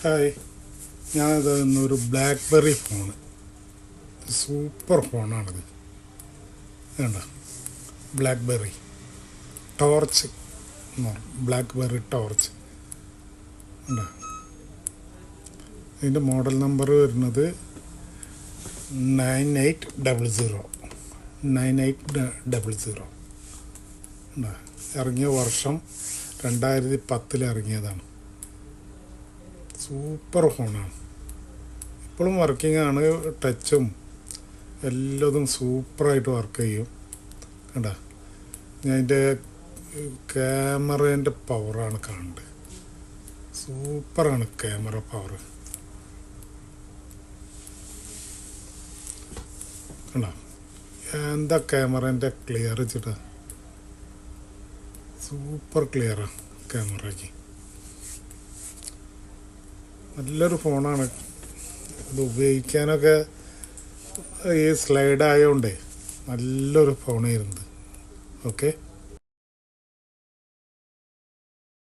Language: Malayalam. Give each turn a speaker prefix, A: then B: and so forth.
A: ഹായ്, ഞാനിത് ഇന്നൊരു ബ്ലാക്ക്ബെറി ഫോണ്, സൂപ്പർ ഫോണാണിത്. വേണ്ട, ബ്ലാക്ക്ബെറി ടോർച്ച് എന്ന് പറയും. ബ്ലാക്ക്ബെറി ടോർച്ച് വേണ്ട. ഇതിൻ്റെ മോഡൽ നമ്പർ വരുന്നത് 9800. ഇറങ്ങിയ വർഷം 2010 ഇറങ്ങിയതാണ്. സൂപ്പർ ഫോണാണ്, ഇപ്പോഴും വർക്കിംഗ് ആണ്. ടച്ചും എല്ലാതും സൂപ്പറായിട്ട് വർക്ക് ചെയ്യും. കണ്ട, ഞാൻ അതിൻ്റെ ക്യാമറേൻ്റെ പവറാണ് കാണുന്നത്. സൂപ്പറാണ് ക്യാമറ പവർ. കണ്ട, എന്താ ക്യാമറേൻ്റെ ക്ലിയർ വെച്ചിട്ട്, സൂപ്പർ ക്ലിയറാണ് ക്യാമറയ്ക്ക്. നല്ലൊരു ഫോണാണ് ഇത്. ഉപയോഗിക്കാനൊക്കെ ഈ സ്ലൈഡ് ആയതുകൊണ്ടേ നല്ലൊരു ഫോണായിരുന്നത്. ഓക്കെ.